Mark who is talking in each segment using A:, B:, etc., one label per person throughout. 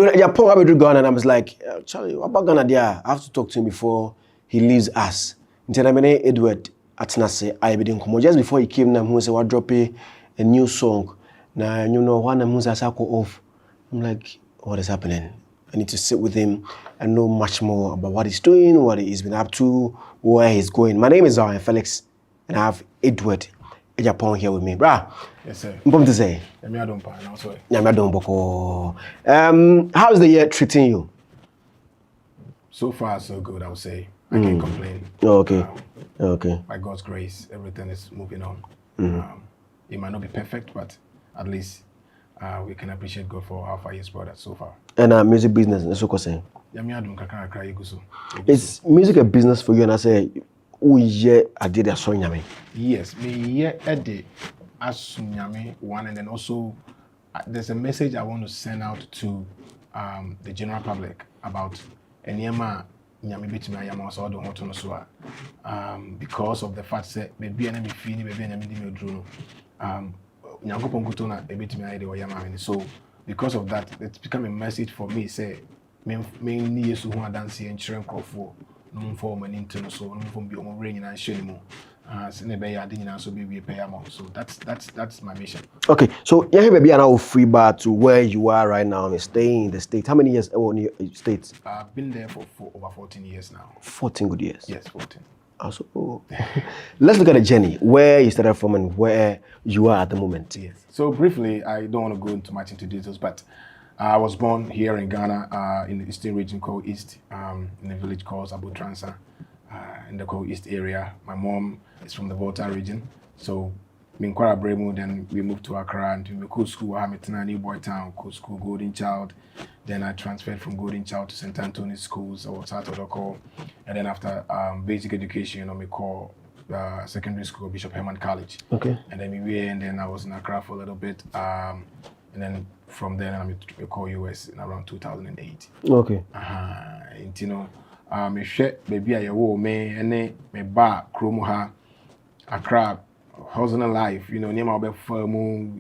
A: when Agyapong I went Ghana and I was like, Charlie, what about Ghana there? I have to talk to him before he leaves us. Until I met Edward at Nase, I been come just before he came. Now who said, "What drop a new song?" Now you know one of who's a circle off. I'm like, what is happening? I need to sit with him and know much more about what he's doing, what he's been up to, where he's going. My name is Felix, and I have Edward Agyapong here with me. Brah.
B: Yes, sir.
A: I'm to say. How's the year treating you?
B: So far, so good, I would say. I can't complain.
A: Okay. Okay.
B: By God's grace, everything is moving on. It might not be perfect, but at least we can appreciate God for how far He's brought us so far.
A: And music business, that's what I'm saying. Is music a business for you? And I say, oh yeah, I did a song.
B: Yes, Me-Edd one, and then also there's a message I want to send out to the general public about because of the fact that maybe enemy feel maybe enemy drew so because of that it's become a message for me say mainly yes who are dancing and cheering for no form and into so no form be on rain and shame more so that's my mission.
A: Okay, so yeah, maybe an now free bar to where you are right now and staying in the States. How many years in the States?
B: I've been there for over 14 years now.
A: 14 good years?
B: Yes, 14.
A: Also, let's look at the journey, where you started from and where you are at the moment.
B: Yes. So briefly, I don't want to go into much into details, but I was born here in Ghana, in the eastern region called East, in a village called Abotransa, in the called East area. My mom is from the Volta region, so in Kwara Bremu, then we moved to Accra and we go school. I met in New Boy Town, go school Golden Child. Then I transferred from Golden Child to St. Anthony's schools. I was at Odoko, and then after basic education, we call secondary school Bishop Herman College. Okay. And then I was in Accra for a little bit, and then from there I call US in around 2008.
A: Okay.
B: And you know, me share baby I wo me ene me ba kromo Accra. Hustling life, you know, near my firm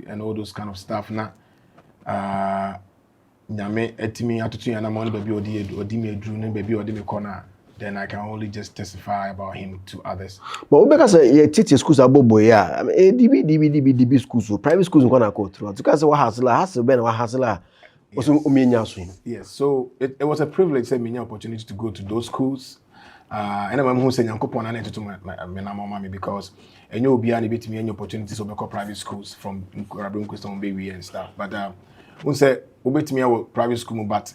B: and all those kind of stuff. Now, nyame etimi atutu yana money baby odi me drew baby odi me corner. Then I can only just testify about him to others.
A: But because teaching schools are bobo yeah, I mean DB schools, so private schools gonna go through. Because what has been what has
B: yes, so it was a privilege to me opportunity to go to those schools. And I'm who saying Yankopon and to my mommy because and you'll be any opportunities of private schools from Rabin Question baby and stuff. But who say obey me our private school, but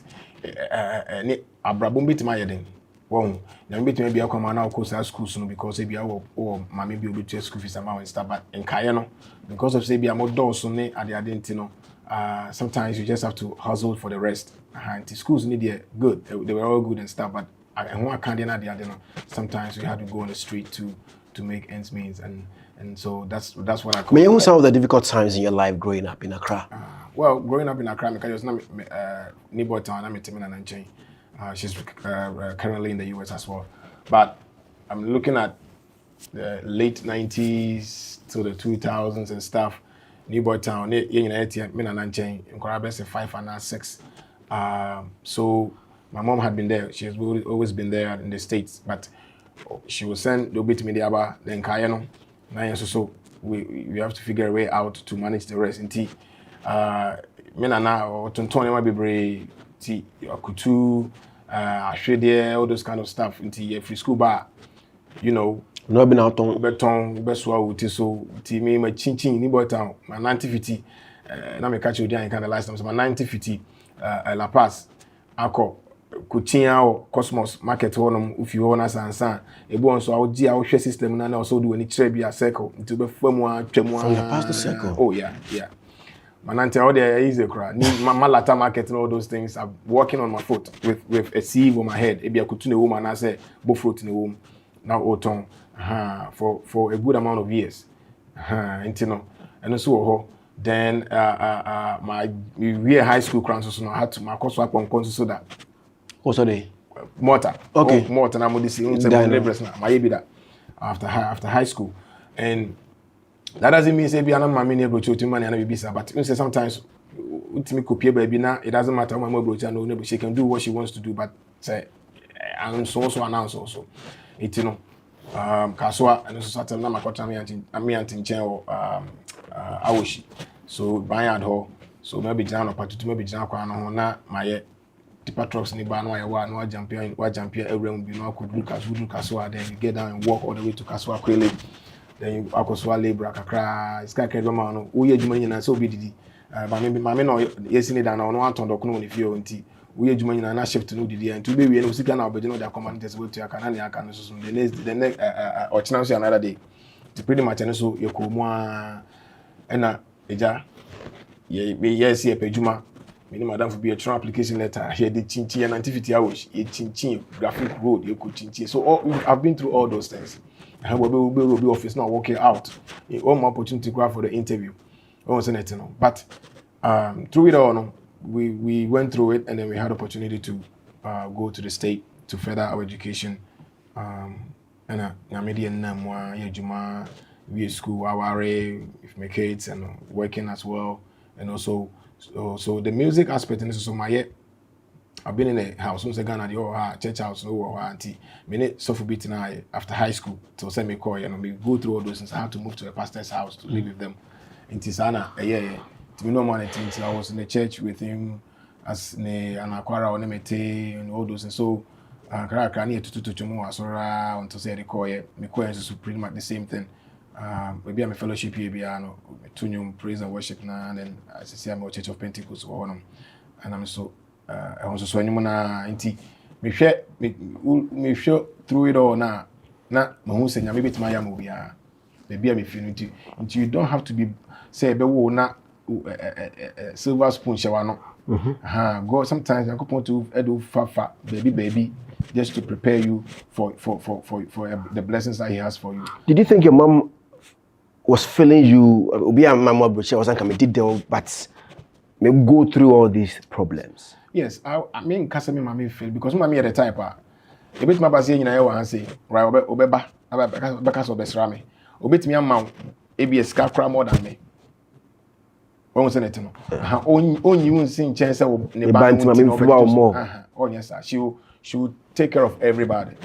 B: Abrabum bit my heading. Well, now bit maybe I'll come on our course school soon because maybe I will or my maybe will be to school fees amount and stuff. But in Kayano, because of say be a more doors on it, I didn't know. Sometimes you just have to hustle for the rest. And the schools need good, they were all good and stuff, but sometimes we had to go on the street to make ends meet, and so that's what I call.
A: May you some of the difficult times in your life growing up in Accra?
B: Well, growing up in Accra, because not Nibo town, I'm in she's currently in the US as well, but I'm looking at the late 90s to the 2000s and stuff. Nibo town, in 5 and 6. So. My mom had been there. She has always been there in the States, but she will send the bit me the aba then Kayano. Now so we have to figure a way out to manage the rest. Inti Menana or Tontoni might be brave. Ti Akutu, Ashede, all those kind of stuff. Inti free school bar, you know.
A: No been out on
B: Beton, Beswa, Utiso, Ti me my chin ni boy town. My 9050. Now me catch you there and kind of last time. So my 9050 La Paz, Ako. Kutia or Cosmos market one if you want us answer a bon so our share system and also do any trebia circle to be from the
A: past circle.
B: Oh yeah. Manante all there is a cry. My latter market and all those things. I'm walking on my foot with a sieve on my head. Maybe I could tune a woman I say both fruit in the womb now autumn for a good amount of years. And also then my high school crowns so I had to my course work on so that.
A: What's the
B: mortar?
A: Okay.
B: Mortar. I'm that after high school, and that doesn't mean say be another money able to money and be busy. But you say sometimes ultimate copy baby now. It doesn't matter how my brother no, she can do what she wants to do, but say I'm so announce also. It you know. Kaswa and so satel na makota me antin chen o awoshi so ban ho so maybe jana no patutu maybe jana kwa no ho na maye tipa trucks ni ba no aye wa no champion everyone bi no akudru kaswa then you get down and walk all the way to kaswa kwele then you akoswa labor kakra iska kedwa ma no wo ye adwuma nyina so bi didi ba me no yesini da na no anton dokno ni fie onti we adwuma nyina na shift no didi and to be we no sika na obeje no da commanders we to aka na ne aka no so the next or chance another day to pretty much no so yekomu a na eja ye see pejuma me ni madam for be a true application letter here the chinchi and activity hours ye chinchi graphic road ye could chinchi so I've been through all those things I will be office now working out all my opportunity for the interview but through it all no, we went through it and then we had opportunity to go to the state to further our education and media namwa yejuma we school aware with my kids and working as well and also so the music aspect and so my I've been in a house once again at the church house no auntie minute suffer beat now after high school to send me call and we go through all those things I had to move to a pastor's house to live with them in Tisana to me no money I was in the church with him as ne anakwara onemete and all those and so kra near to chomo asora on to say the call me call is pretty much the same thing maybe I'm a fellowship here no to praise and worship now and then as I say I'm a church of Pentecost and I'm so I was so anymore na inti me share through it all na mahu say nya maybe my yamu bia maybe I'm feeling it you don't have to be say be wo na silver spoon shower no God sometimes I go to edu fafa baby just to prepare you for the blessings that he has for you.
A: Did you think your mom was feeling you obi a mama broche was come did but me go through all these problems?
B: Yes, I mean kasa me mama feel because mama at the type e bit my base nyina ye wan say right obeba abeka so besra me obetimi amount e be scar more than me. Won't say no. Only won't see chance of more. Oh yes, sir. She will take care of everybody.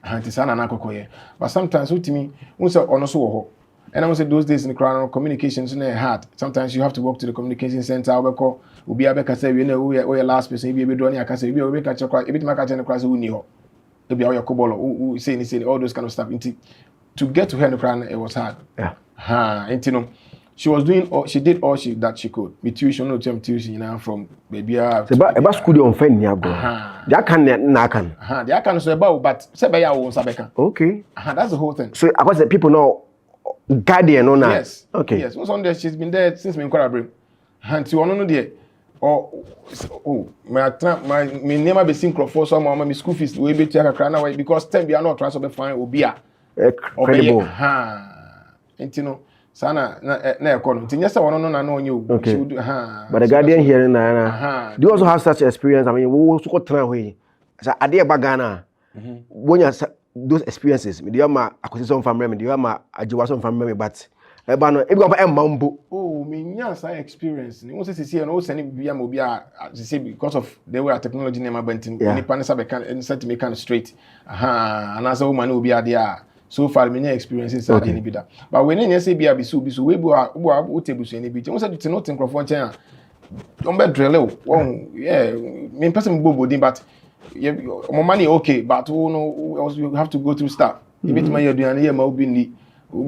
B: But sometimes with me, and I was those days in the crowd communications in the heart. Sometimes you have to walk to the communication center. We'll be able to say, you know, we are last person. You'll be doing your say, you'll be catch a cry. If it's my catch in the class, who knew? It'll be all your cobble, who say all those kind of stuff. To get to her in the crowd, it was hard. Yeah. She was doing all she did all that she could. Me tuition, no time tuition, from baby.
A: About school on friend niago. That can na can.
B: They can so about, but say by your own sabeka.
A: Okay.
B: That's the whole thing.
A: So I was the people know guardian on that.
B: Yes.
A: Okay.
B: Yes. What's on there? She's been there since me inquire bring. And to no there. My name be synchro for some my school fees we be take a now because time we are not trying to be fine obia.
A: Credible.
B: Sana na economy. Tinyasa wono na no you.
A: Okay. But the guardian here na. Do you also have such experience? I mean, we also got try way. So ade bagana. When you those experiences, me dey ma acquisition family, me dey ma ajiwason family, but eba no e go ba emambo.
B: Oh, me nya sa experience. Ni won say say no send bia mo bia say because of the way technology na bantin nipa ne sabe kan set me kan straight. And as a woman obi ade a so far many experiences are any bida but when you say bia bisu we bu tebusu any bi we say to not microphone chen don be drill won yeah me person gbobodin but my money okay but you have to go through stuff you bit my aduane here ma obi ni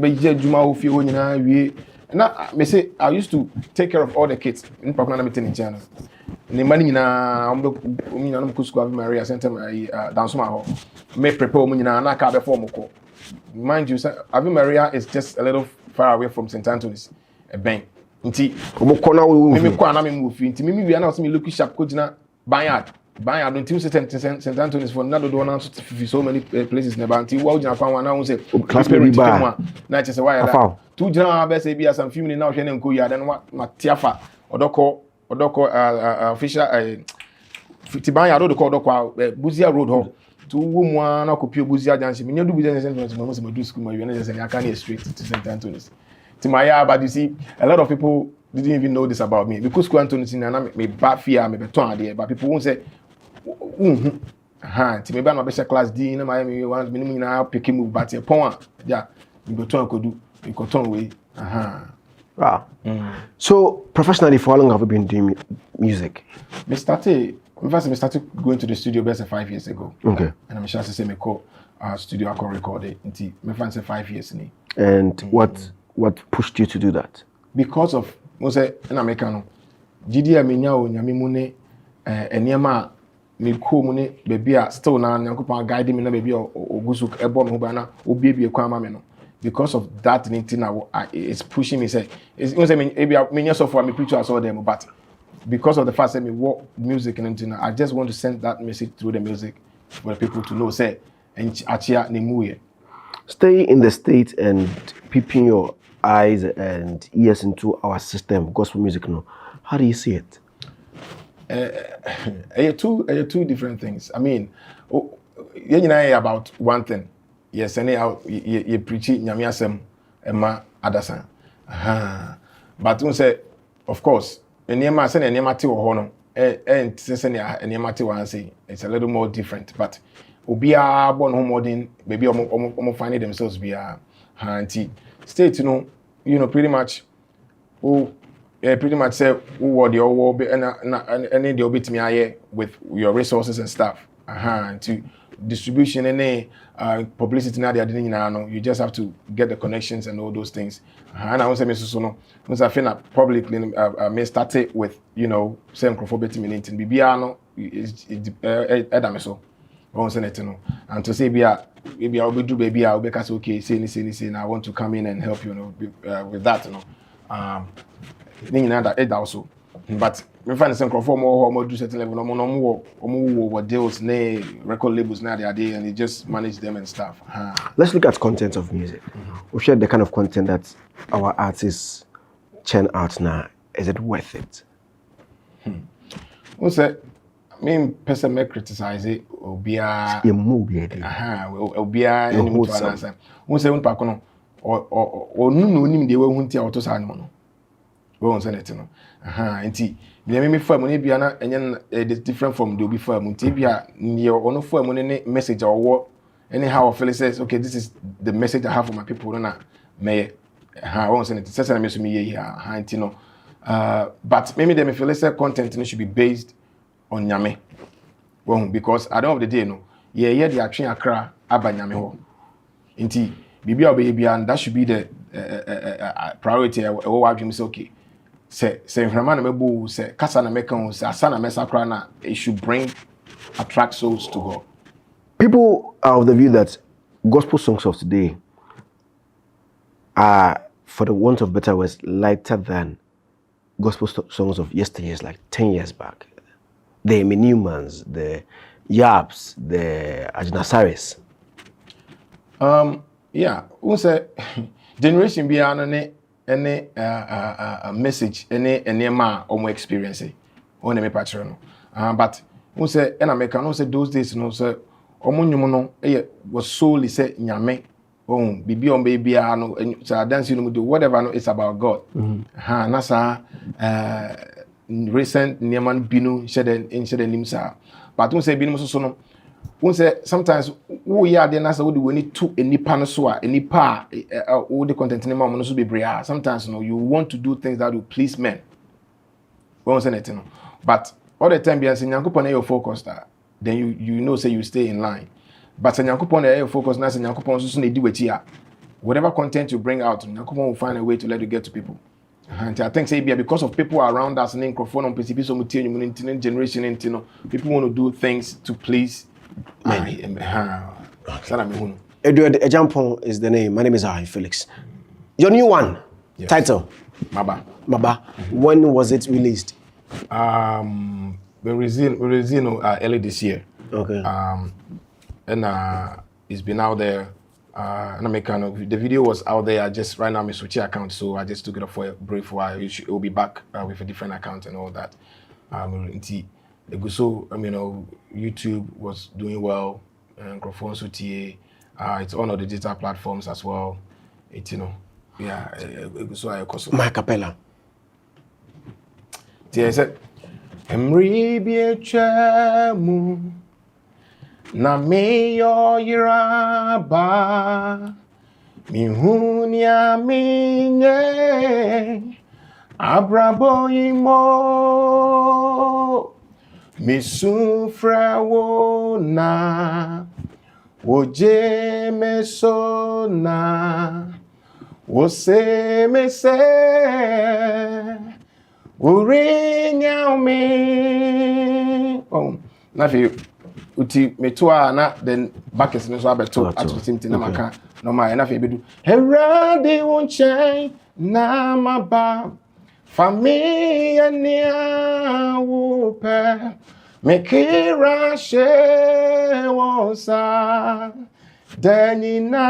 B: be je juma ofie ho nyina wie na me say I used to take care of all the kids in Papua na meeting in channel ni mani nyina nyina no kusku Ave Maria center dance ma ho me prepare mu nyina na ka be form ko. Mind you, Ave Maria is just a little far away from St. Anthony's. A bank. Inti. Me kwa na me move. Inti me we na me look sharp ko jina Banyard until St. Anthony's for na do na so many places na banti wa jina kwa na say
A: class be ba
B: na che say why that. Tu jina be say be as am few minutes na hwe na nko ya then ma tiafa odoko official Banyard do ko odoko Buzia Road ho. To woman na kopio Buzia Junction. Me do Buzia Junction mo do school ma you na say I can't straight to St. Anthony's. To my but you see a lot of people didn't even know this about me because Quantum is in me bad fear, me beton idea, but people won't say, to me, my best class D in Miami, once minimum now picking move, but a point, yeah, you beton could do, you could turn away.
A: Wow. So, professionally, for how long have you been doing music?
B: Me started going to the studio best 5 years ago.
A: Okay.
B: And I'm sure to say me call studio I can record it. Until me find 5 years ni.
A: And what pushed you to do that?
B: Because of mo say in America GD amenya o nyame mu ne enema me ko mu ne baby a still na nyankopon guide me na baby ogusu ebo me ho ba na obiebie kwa ma me no. Because of that thing now it's pushing me say it's maybe me so for me preacher as all them, but because of the fact that me work music and anything, I just want to send that message through the music for the people to know say and achia ne muye.
A: Stay in the States and peeping your eyes and ears into our system, gospel music. No, how do you see it?
B: Two different things. I mean, you know about one thing. Yes, anyhow, you preach it, nyame asem, ema adasan. But you say, of course, enema say enema ti wo ho no, and say enema ti wan say it's a little more different. But obia born home modern, maybe omo finding themselves be anti state, you know, pretty much. Pretty much say who the owo be any the obit me aye with your resources and stuff. To distribution and publicity now they are doing now. You just have to get the connections and all those things. And I want to say so no. Once I feel publicly may start it with same microphobia meaning bibiano is so. And to say maybe I'll be do baby I'll be okay say I want to come in and help with that that also. But we find the same more do certain level more deals record labels now they are there and they just manage them and stuff.
A: Let's look at content of music. We share the kind of content that our artists churn out now. Is it worth it?
B: What's that? I mean, person may criticize it or be a
A: movie.
B: Will be a answer. Won't say one pack or no they won't tell to sign mono. Won't send it no. And me for money be and it's different from the before Muntibia near or no for money message or what anyhow Felix says, okay, this is the message I have for my people. May I won't send it. Says I miss me here, but maybe the Felix content should be based on Nyame. Well, because at the end of the day, the action Accra aba Nyame ho. Inti Bibi baby and that should be the priority. Say okay. Say Framana mebu say kasa na meka say asana mesakra na it should attract souls to God.
A: People are of the view that gospel songs of today are, for the want of better words, lighter than gospel songs of yesteryears, like 10 years back. The Newmans, the Yaps, the Ajnasaris.
B: Yeah, we say generation beyond any message, any ma or more experience on a patron. But we say, and American, no say those days, no say, no, was solely say Nyame, Bibi on baby, no, and so dance, do whatever, no, it's about God. Nasa, recent Nyaman Binu, shed Nimsa. But don't say Binu so no. Say sometimes we are the nasa we need to any panoswa any pa all the content in my be bria. Sometimes you want to do things that will please men. Won't say anything. But all the time be saying Yankupon your focus that then you say you stay in line. But Yankupon your focus now say Yankupon so do with here. Whatever content you bring out, Yankupon will find a way to let it get to people. And I think say because of people around us and microphone on PCP so generation people want to do things to please
A: Edward Agyapong is the name. My name is Felix. Your new one, yes. Title?
B: Maba.
A: When was it released?
B: We released early this year.
A: Okay.
B: And it's been out there. The video was out there. I just right now my switch account, so I just took it off for a brief while. It will be back with a different account and all that. So YouTube was doing well, and microphone so it's on all the digital platforms as well. So I
A: my capella.
B: I said, Emri biechemu na me yo yiraba mihunia minye abrabo imo misufra wona woje mesona wose mese Urinya me. Oh, nafi uti metua na then backers no so abeto at the same time na maka no ma nafi bedu. Herade won chain na maba famia nia wupe mekira she wonsa danina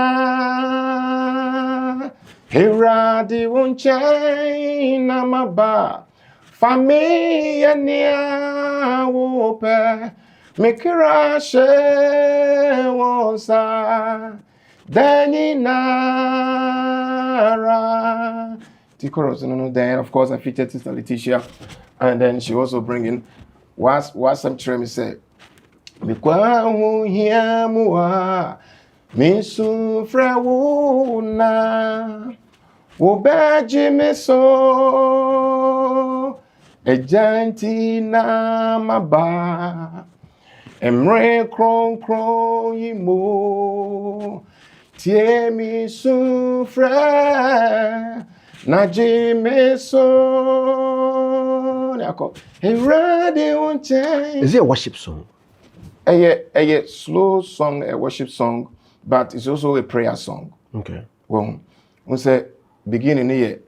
B: Herade won chain na maba Famia nia wope mikira she wonsa daninara. The chorus, then of course I featured Sister Letitia, and then she also bringing what some trim say. Mikwa hu hia muwa minsu frewuna wobeji miso Ejanti na maba Emre kron kron yimo Tie mi sufre Na jime so
A: Is it a worship song?
B: A slow song, a worship song, but it's also a prayer song.
A: Okay.
B: Well, we say beginning here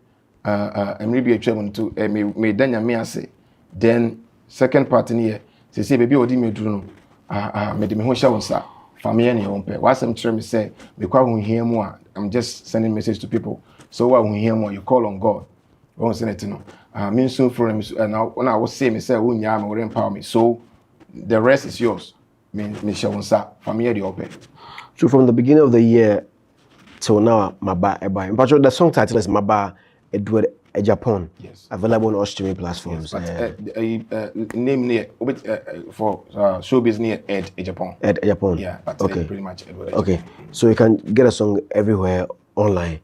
B: Emre bi atwam to me danya me ase. Then second part in here say baby odi me duru no me de me ho hya wonsa family ne ho pe wasem kire me say me kwa ho hia mu a I'm just sending message to people so wa ho hia mu you call on God won say it no me so for me now when I was say me say wo nya me wo empower me so the rest is yours me hya wonsa family de ho pe.
A: So from the beginning of the year till now Maba Eba. But the song title is Maba Edward Agyapong.
B: Yes.
A: Available on all streaming platforms.
B: Yes, but name near for showbiz near Ed Agyapong.
A: Ed Agyapong.
B: Yeah, but
A: okay.
B: Pretty much Edward
A: Okay.
B: Agyapong.
A: So you can get a song everywhere online.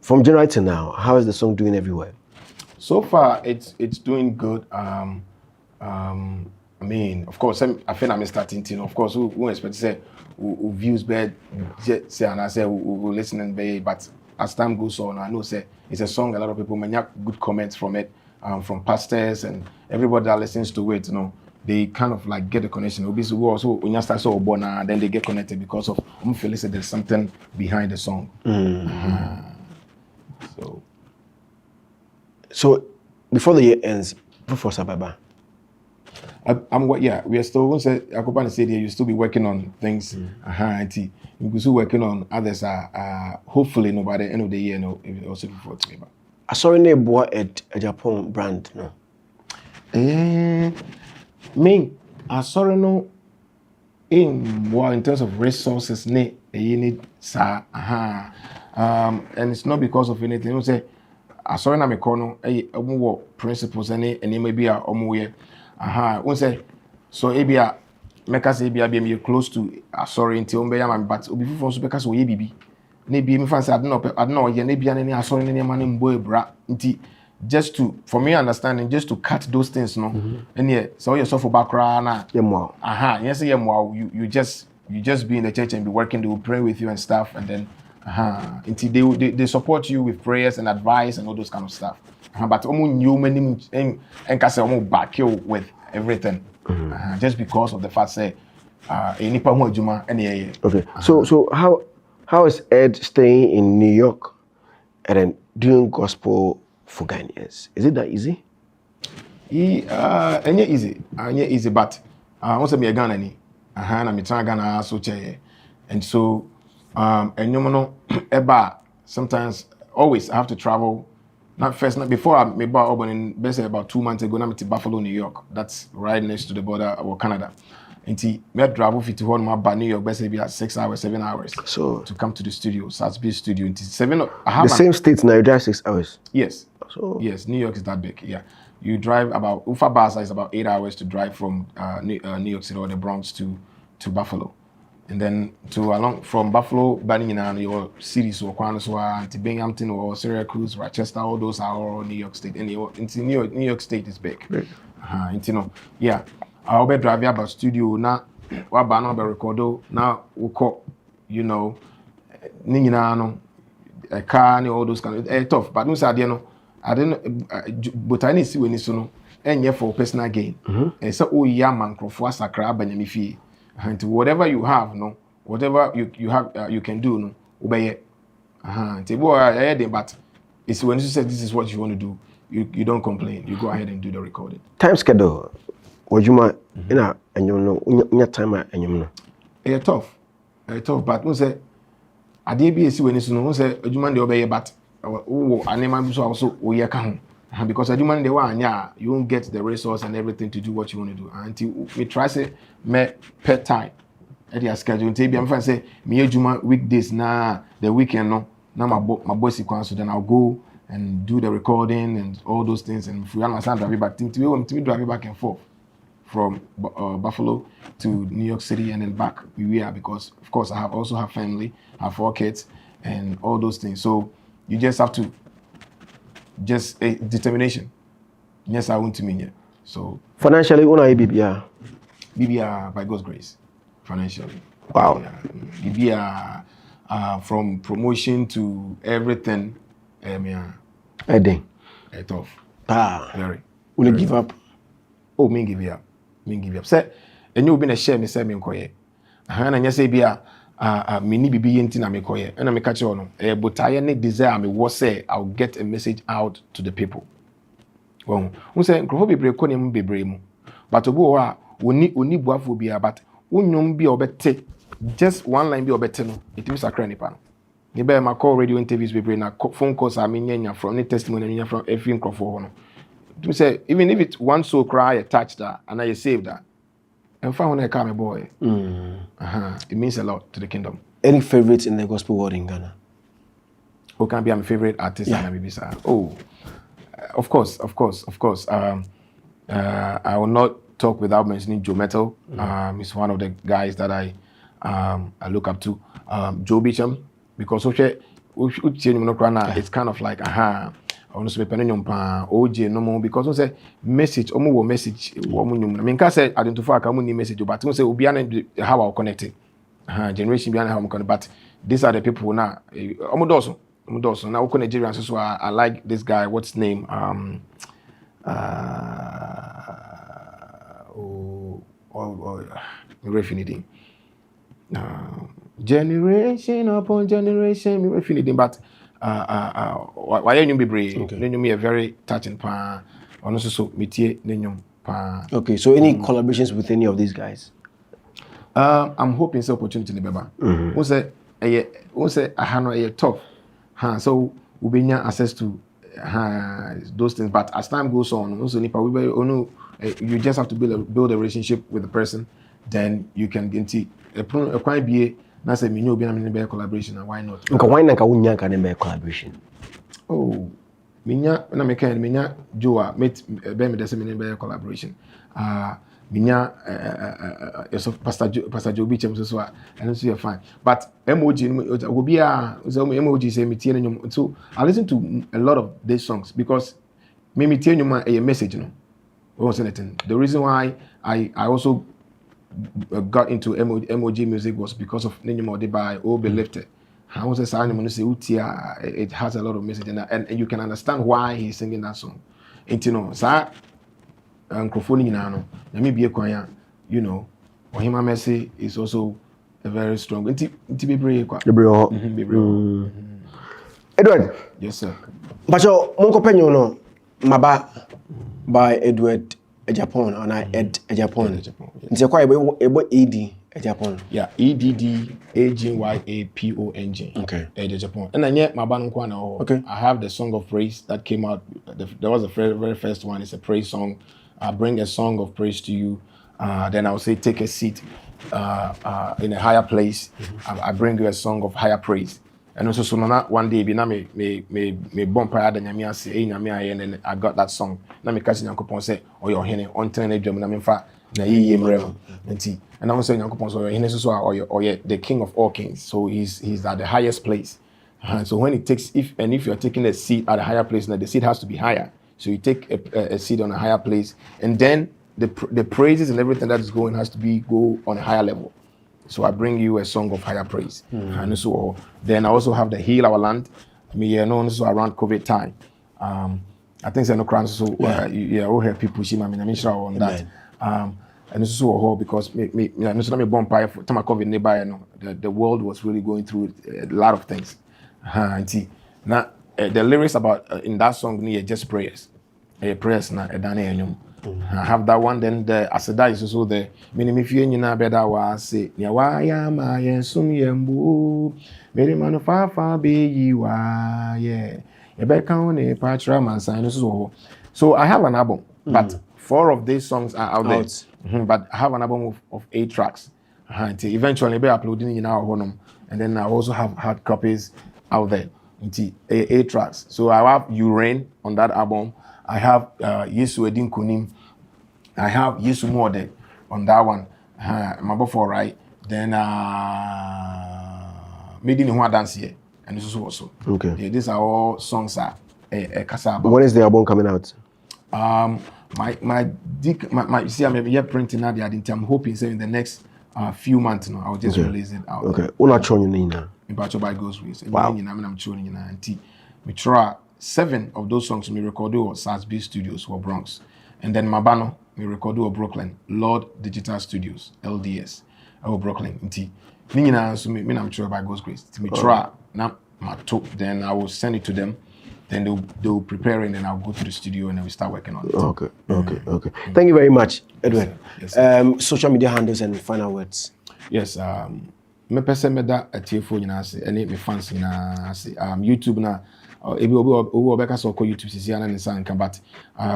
A: From January to now, how is the song doing everywhere?
B: So far, it's doing good. I mean, of course, I think I'm starting to. Of course, we expect to say who views bad, say and I say who listening bad, but as time goes on, I know say it's a song a lot of people may have good comments from it, from pastors and everybody that listens to it. They kind of like get a connection. Obviously, we also when you start so born, then they get connected because of Felix said there's something behind the song.
A: So before the year ends, before Sababa.
B: We are still. Once Akopane said you'll still be working on things. You're still working on others. Hopefully, by the end of the year, it also be forward to me.
A: I saw a boy at a Japan brand. No.
B: Me, I saw no. In terms of resources, you need and it's not because of anything. You say I saw na me kono more principles and maybe a omuye. One say so ebia meka say ebia be close to sorry until mbe yam but obi fufo so beka so ye bibi na bi me fan say I don't know ye na bia na sorry na ma na mbo ebra nti just to for me understanding just to cut those things no and yeah so you suffer background na
A: Yemwa.
B: yes yemwa you just be in the church and be working, they will pray with you and stuff and then until they support you with prayers and advice and all those kind of stuff. But you many and back you with everything just because of the fact say any
A: okay. So how is Ed staying in New York and then doing gospel for Ghanaians? Is it that easy?
B: Easy, but once I'm a Ghanaian, I'm trying Ghana so and so and you know sometimes always I have to travel. Not before I made Auburn in basically about 2 months ago. I'm to Buffalo, New York. That's right next to the border of Canada. And me travel to my New York basically at 6 hours, 7 hours.
A: So
B: to come to the studio, Satsby studio. The
A: same states now you drive 6 hours.
B: Yes.
A: So
B: yes, New York is that big. Yeah, you drive about Ufa Baza is about 8 hours to drive from New York City or the Bronx to Buffalo, and then to along from Buffalo, banning in your cities or Kwanoswa, to Binghamton or Syracuse, Rochester, all those are all New York State. And New York State is big. Yeah, I'll be driving about studio now. What banner be recordo now? We call, you know, a car and all those kind of tough. But no, I don't. But I need to see when it's no. And yeah, for personal gain. And so, oh yeah, man, crofwa sakra banyamifi. And whatever you have, no, whatever you have, you can do, no, obey it. But it's when you say this is what you want to do, you don't complain. You go ahead and do the recording.
A: Time schedule. What you might, and you know, time and you know.
B: It's tough. It's tough. But no say, I did be when it's no say, you man the obey, but oh, I name also oh yeah can. Because you man the one, yeah, you won't get the resource and everything to do what you want to do. Until we try say me per time. At your schedule, take me and say me juma weekdays na the weekend no. Now my boss sequence, so then I'll go and do the recording and all those things. And if we understand drive back, to drive back and forth from Buffalo to New York City and then back we are because of course I also have family, I have 4 kids and all those things. So you just have to just determination. Yes, I want to mean it. So
A: financially, una BBR
B: by God's grace, financially.
A: Wow.
B: BBR from promotion to everything.
A: Edding.
B: Tough. Very.
A: Will you give up?
B: Oh, me give you up. Me give you up. Say, and you been a share me say me nkoye. And you say bia me ni bibi yenti na me koye. And me catch on. But I need desire me was say I'll get a message out to the people. Well, who say nkrofo bebre ko ne mu bebre mu. But obo wa oni buafo bia but unyum bi obete just one line bi obete no. It means sakra nipa no. Ni be ma call radio interviews bebre na phone calls are me nyanya from the testimony from every nkrofo no. To say even if it's one soul cry attached that and I saved that. And find when I come a boy. It means a lot to the kingdom.
A: Any favorites in the gospel world in Ghana?
B: Who can be my favorite artist?
A: Yeah.
B: Oh, of course. I will not talk without mentioning Joe Metal. He's one of the guys that I look up to. Joe Beecham, because it's kind of like I want to spend OJ no more because we say message, message. I mean, can say identify a message, but we say we be how I connected. Generation behind how I'm connected. But these are the people now. Now we Nigerians, so I like this guy. What's his name? Refinity. Generation upon generation, refinity, but. Why you be brave? Okay. Me a very touching pa. Also so metie nenyum pa.
A: Okay, so any collaborations with any of these guys?
B: I'm hoping some opportunity in Beba. Who say I have no tough. So we be access to those things. But as time goes on, also you just have to build a relationship with the person. Then you can get a quite be. Na say me obi na me be collaboration and why not?
A: Nka why na ka wunya ka be collaboration?
B: Oh, minya na me kan minya Joa met be me dey me be collaboration. Minya so Pastor Joe Beecham so and so you're fine. But emoji obi a so emoji say me tie nyum. So I listen to a lot of these songs because me tie nyum a message no. The reason why I also got into MOG music was because of Ninimode by Oh Be Lifted. I was saying it has a lot of message and you can understand why he's singing that song. And you know, sir, microphone you know, Ohima Mercy is also a very strong.
A: Edward.
B: Yes, sir.
A: But your Moncopenyo no Maba by Edward Agyapong and Me-Edd Agyapong. It's quite a ED Agyapong. Yeah,
B: EDD AGYAPONG.
A: Okay.
B: Agyapong. And then yet my band okay. I have the song of praise that came out. That was the very first one. It's a praise song. I bring a song of praise to you. Then I'll say take a seat in a higher place. I bring you a song of higher praise. And also so na one day be na me bomb pa da nyame ase e nyame aye and I got that song na me catch Nyankopon say oyo hene on ten na dwam na me fa na ye mrem nti and I want say Nyankopon so oyo hene so oyo the king of all kings, so he's at the highest place. So when it takes if you're taking a seat at a higher place, now the seat has to be higher, so you take a seat on a higher place, and then the praises and everything that is going has to go on a higher level. So I bring you a song of higher praise. And so then I also have the Heal Our Land. Me also around COVID time. I think no crowns so all have people see me sure on that. And this is so because me born by time COVID nearby, the world was really going through a lot of things. Now the lyrics about in that song just prayers. Prayers na edane I have that one. Then the Asada is also the minimum if you na beda wa say ya wa ya ma yen sum yembu very man fa be yi wa yeah e be kan ne patra man sign so I have an album but 4 of these songs are out there. But I have an album of 8 tracks. Eventually be uploading in our honum, and then I also have hard copies out there. 8 tracks. So I have You Rain on that album. I have Yesu Edin Kunim. I have Yesu Mode on that one. Mabofo right. Then Made in Hua Dance here. And this is also. Okay. Yeah, these are all songs are Kasaba.
A: When is the album coming out?
B: My you see, I'm here printing now. I'm hoping say in the next few months now I'll just release it out.
A: Okay. Una chon you now.
B: In by Ghost Ways.
A: Wow.
B: I'm chewing you now. And we try 7 of those songs we recorded at SASB Studios or Bronx, and then Mabano we recorded at Brooklyn, Lord Digital Studios (LDS) or Brooklyn. So me I'm sure by God's grace. We try now my top. Then I will send it to them. Then they'll prepare it, and then I'll go to the studio and then we start working on it.
A: Okay. Thank you very much, Edward. Yes, social media handles and final words.
B: Yes, me person me da atiefo nyina ase ene me fans nyina ase YouTube na ebi obi obeka so ko YouTube sisi ana nsa nka but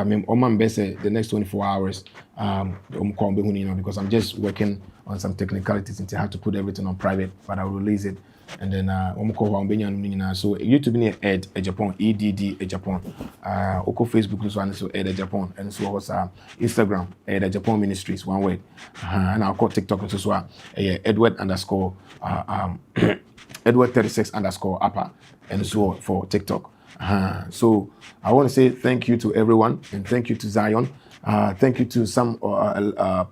B: me o man be say the next 24 hours ko be huni because I'm just working on some technicalities and I have to put everything on private, but I'll release it. And then so YouTube ni Ed Agyapong, EDD Agyapong. Oko Facebook so Ed Agyapong, and so was Instagram Ed Agyapong Ministries, one word. And I'll call TikTok so Edward _ Edward 36 _ upper, and so for TikTok. So I want to say thank you to everyone, and thank you to Zion. Thank you to some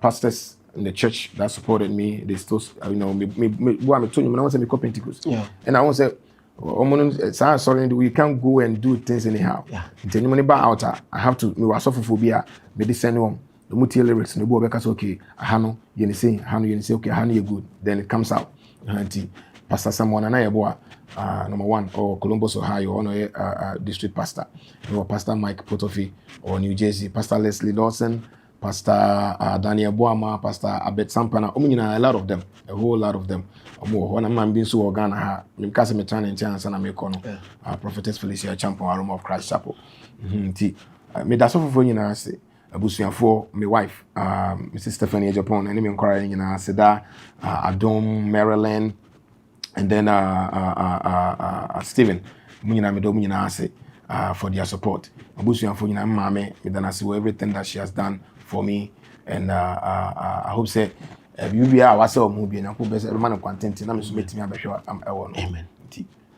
B: pastors in the church that supported me. They still, me I'm telling you, I want to make Pentecost. Yeah. And I want to say, sorry, we can't go and do things anyhow. Yeah. Then when out, I have to. Me was phobia. Me this anyone. The multi lyrics. No boy because okay. Hano, you say, okay, Hano, you good. Then it comes out. Pastor someone and I boy. Number 1 or Columbus, Ohio, or district pastor. Or Pastor Mike Potofi or New Jersey. Pastor Leslie Dawson. Pastor Daniel Boama, Pastor Abet Sampana, a lot of them, a whole lot of them. When I'm being so organa, I'm casting me trying and chance and I'm a prophetess Felicia Champion, Aroma of Christ Chapel. Me that's all for you now. Say, Abusian for my wife, Mrs. Stephanie Agyapong, and I'm inquiring in Seda, Adom, Maryland, and then Stephen, Munina Medomina say for their support. Abusian for you now, Mammy, then I see everything that she has done for me, and I hope say you be our movie and I hope there's a man of content and I'm submitting me I'm Amen.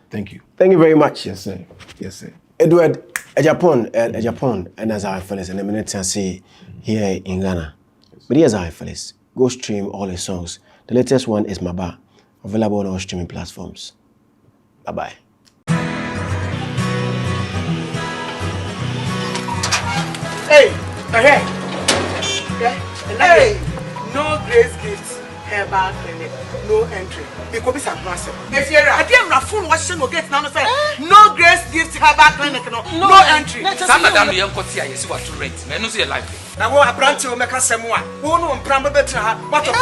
B: Thank you.
A: Thank you very much.
B: Yes, sir. Yes, sir.
A: Edward Agyapong, and as our Felix and a minute and say here in Ghana. But here's our Felix. Go stream all his songs. The latest one is Maba, available on all streaming platforms. Bye-bye.
C: Hey, no grace gifts, herbal clinic, no entry. Because it's a massive. If you're a damn raffoon, what should get now? No grace gifts, herbal clinic, no entry.
D: Some of them young cots here is what to rent. Men no see life.
C: Now, what a branch will make us someone. Who know Prambo better? What a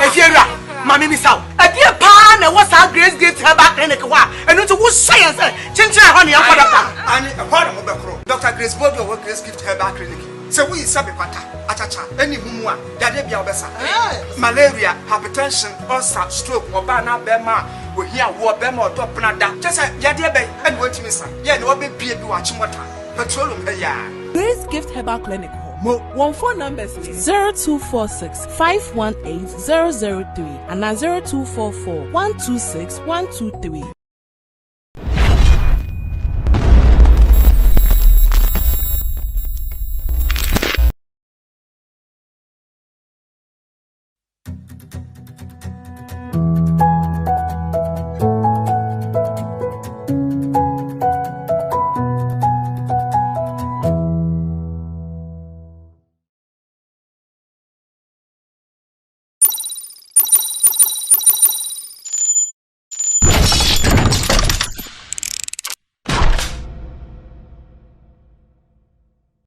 C: if you're a mammy miss out. A dear pan, and what's our grace gift, herbal clinic, and into what science, chincha honey, and a part of Dr. Grace Bodo, what grace gift, herbal clinic. So we sabi kwata achacha any humwa dade bia obesa malaria hypertension ulcer stroke obana bema wo hia wo be ma odo penada just yade be and wantimi sa ye ne obe bie bi wa chimota petroleum be ya
E: Grace Gift Herbal Clinic Mo 14 numbers 0246 518 003 and 0244 126 123